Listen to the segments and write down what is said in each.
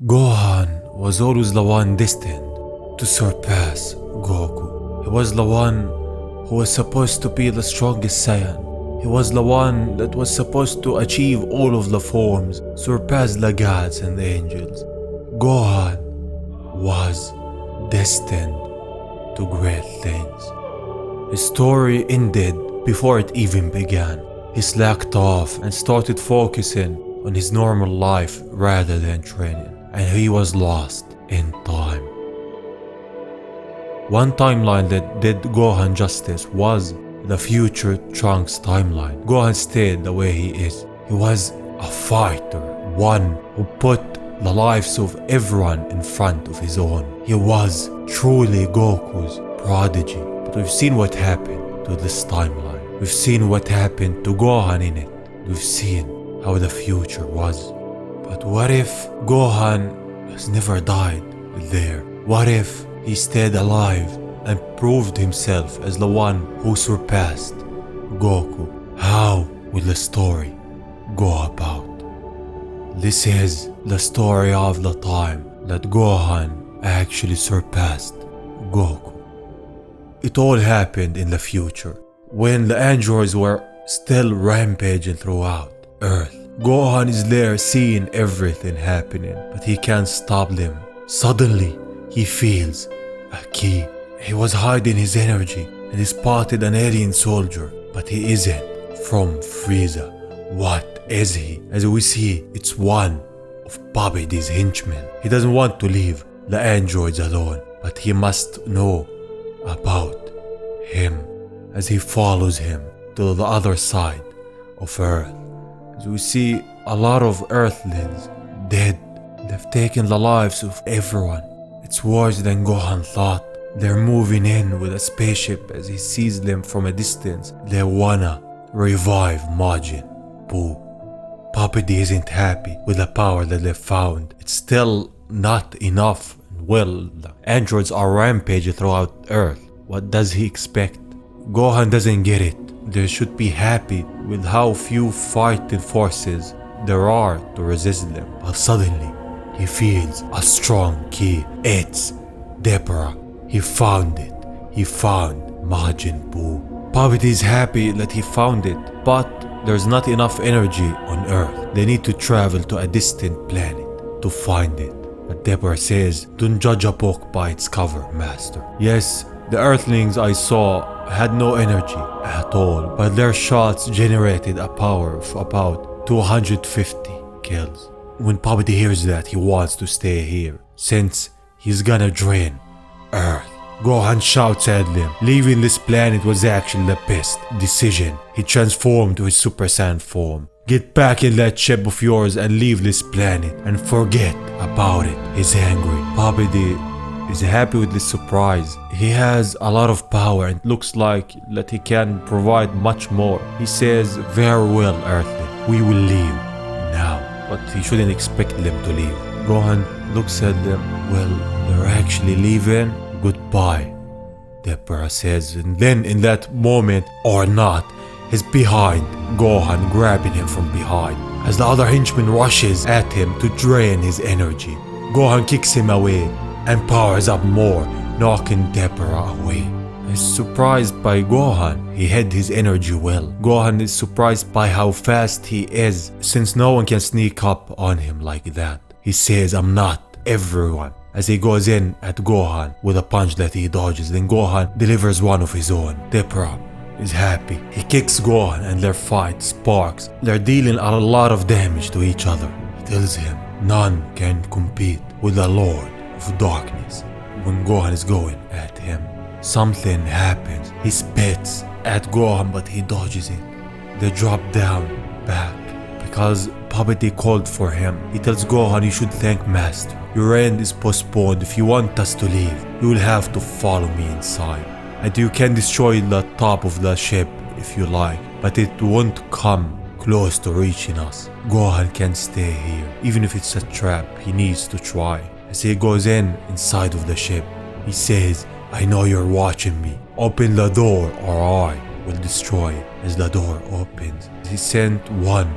Gohan was always the one destined to surpass Goku. He was the one who was supposed to be the strongest Saiyan. He was the one that was supposed to achieve all of the forms, surpass the gods and the angels. Gohan was destined to great things. His story ended before it even began. He slacked off and started focusing on his normal life rather than training, and he was lost in time. One timeline that did Gohan justice was the future Trunks timeline. Gohan stayed the way he is. He was a fighter, one who put the lives of everyone in front of his own. He was truly Goku's prodigy. But we've seen what happened to this timeline. We've seen what happened to Gohan in it. We've seen how the future was. But what if Gohan has never died there? What if he stayed alive and proved himself as the one who surpassed Goku? How will the story go about? This is the story of the time that Gohan actually surpassed Goku. It all happened in the future, when the androids were still rampaging throughout Earth. Gohan is there seeing everything happening, but he can't stop them. Suddenly, he feels a key. He was hiding his energy and he spotted an alien soldier, but he isn't from Frieza. What is he? As we see, it's one of Babbidi's henchmen. He doesn't want to leave the androids alone, but he must know about him as he follows him to the other side of Earth. As we see a lot of Earthlings dead. They've taken the lives of everyone. It's worse than Gohan thought. They're moving in with a spaceship. As he sees them from a distance, they wanna revive Majin Buu. Pappity isn't happy with the power that they've found. It's still not enough. Well, the androids are rampaging throughout Earth. What does he expect? Gohan doesn't get it. They should be happy with how few fighting forces there are to resist them. But suddenly, he feels a strong key. It's Deborah. He found it. He found Majin Buu. Pappity is happy that he found it, but there's not enough energy on Earth. They need to travel to a distant planet to find it. But Deborah says, "Don't judge a book by its cover, Master." Yes, the Earthlings I saw had no energy at all, but their shots generated a power of about 250 kills. When Pappity hears that, he wants to stay here, since he's gonna drain Earth. Gohan shouts at them. Leaving this planet was actually the best decision. He transformed to his Super Saiyan form. Get back in that ship of yours and leave this planet and forget about it. He's angry. Pappity is happy with this surprise. He has a lot of power and looks like that he can provide much more. He says, "Very well, Earthling, we will leave now." But he shouldn't expect them to leave. Gohan looks at them. Well, they're actually leaving. Goodbye, Deborah says. And then in that moment, or not, he's behind Gohan, grabbing him from behind. As the other henchman rushes at him to drain his energy, Gohan kicks him away and powers up more, knocking Deborah away. He's surprised by Gohan. He hid his energy well. Gohan is surprised by how fast he is, since no one can sneak up on him like that. He says, "I'm not everyone," as he goes in at Gohan with a punch that he dodges. Then Gohan delivers one of his own. Deborah is happy. He kicks Gohan and their fight sparks. They're dealing a lot of damage to each other. He tells him none can compete with the Lord of Darkness. When Gohan is going at him, something happens. He spits at Gohan, but he dodges it. They drop down back because Pappity called for him. He tells Gohan, "You should thank Master. Your end is postponed. If you want us to leave, you will have to follow me inside. And you can destroy the top of the ship if you like, but it won't come close to reaching us. Gohan can stay here. Even if it's a trap, he needs to try." As he goes inside of the ship, he says, "I know you're watching me. Open the door or I will destroy it." As the door opens, he sent one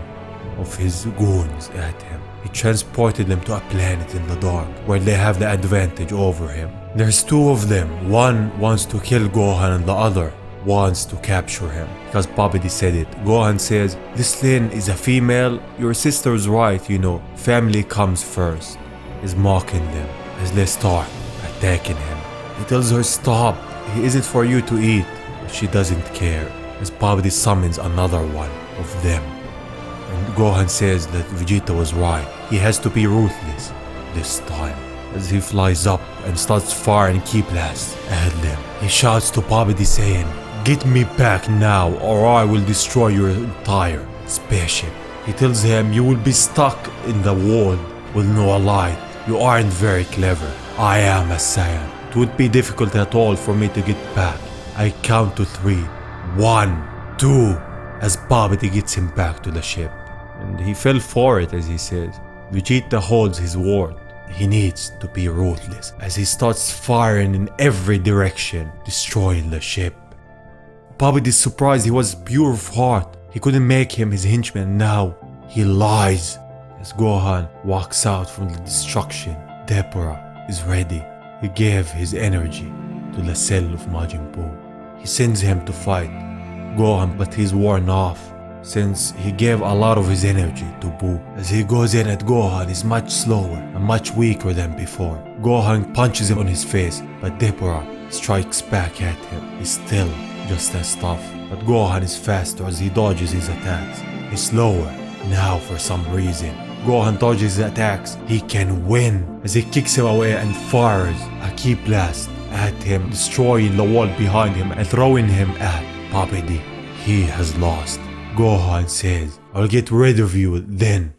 of his goons at him. He transported them to a planet in the dark where they have the advantage over him. There's two of them. One wants to kill Gohan and the other wants to capture him because Babidi said it. Gohan says, "This Lin is a female. Your sister's right, you know. Family comes first." He's mocking them as they start attacking him. He tells her, "Stop. He isn't for you to eat." But she doesn't care as Babidi summons another one of them. And Gohan says that Vegeta was right. He has to be ruthless this time. As he flies up and starts firing key blasts at them. He shouts to Babidi saying, "Get me back now or I will destroy your entire spaceship." He tells him, "You will be stuck in the world with no light. You aren't very clever. I am a Saiyan. It would be difficult at all for me to get back. I count to 3. 1, 2, as Babidi gets him back to the ship. And he fell for it, as he says. Vegeta holds his word. He needs to be ruthless as he starts firing in every direction, destroying the ship. Babidi is surprised. He was pure of heart. He couldn't make him his henchman. Now he lies. As Gohan walks out from the destruction, Deborah is ready. He gave his energy to the cell of Majin Buu. He sends him to fight Gohan, but he's worn off since he gave a lot of his energy to Buu. As he goes in at Gohan, he's much slower and much weaker than before. Gohan punches him on his face, but Deborah strikes back at him. He's still just as tough, but Gohan is faster as he dodges his attacks. He's slower now for some reason. Gohan dodges his attacks. He can win as he kicks him away and fires a key blast at him, destroying the wall behind him and throwing him at Babidi. He has lost. Gohan says, "I'll get rid of you then.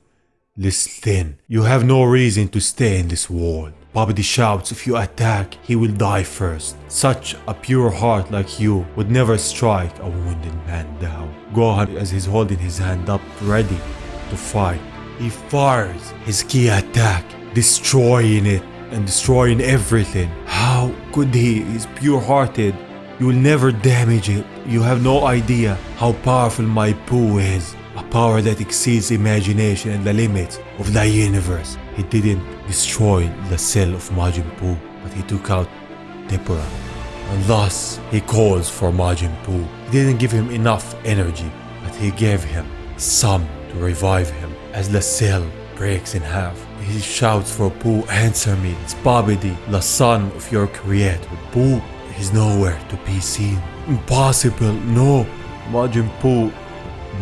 Listen, you have no reason to stay in this world." Babidi shouts, "If you attack, he will die first. Such a pure heart like you would never strike a wounded man down." Gohan, as he's holding his hand up, ready to fight, he fires his key attack, destroying it and destroying everything. How could he? He's pure-hearted. You will never damage it. You have no idea how powerful my Buu is. A power that exceeds imagination and the limits of the universe. He didn't destroy the cell of Majin Buu, but he took out Deborah. And thus, he calls for Majin Buu. He didn't give him enough energy, but he gave him some to revive him. As the cell breaks in half, he shouts for Buu, "Answer me, it's Babidi, the son of your creator." Buu is nowhere to be seen. Impossible, no. Majin Buu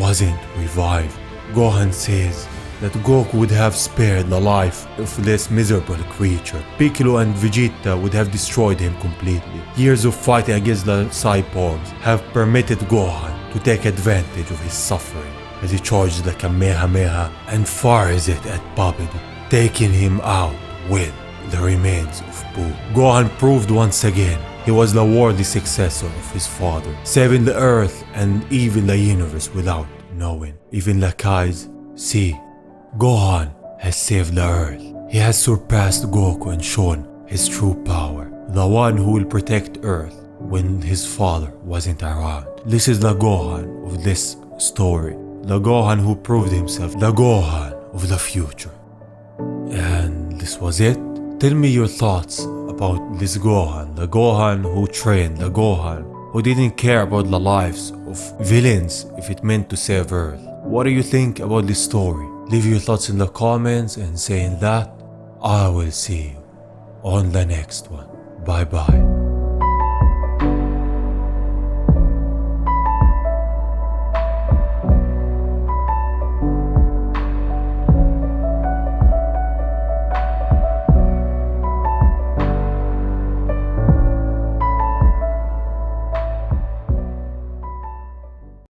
wasn't revived. Gohan says that Goku would have spared the life of this miserable creature. Piccolo and Vegeta would have destroyed him completely. Years of fighting against the cyborgs have permitted Gohan to take advantage of his suffering as he charges the Kamehameha and fires it at Babidi, taking him out with the remains of Buu. Gohan proved once again he was the worthy successor of his father, saving the earth and even the universe without knowing. Even the Kais see, Gohan has saved the earth. He has surpassed Goku and shown his true power, the one who will protect earth when his father wasn't around. This is the Gohan of this story, the Gohan who proved himself, the Gohan of the future. And this was it. Tell me your thoughts about this Gohan, the Gohan who trained, the Gohan who didn't care about the lives of villains if it meant to save Earth. What do you think about this story? Leave your thoughts in the comments, and saying that, I will see you on the next one. Bye bye.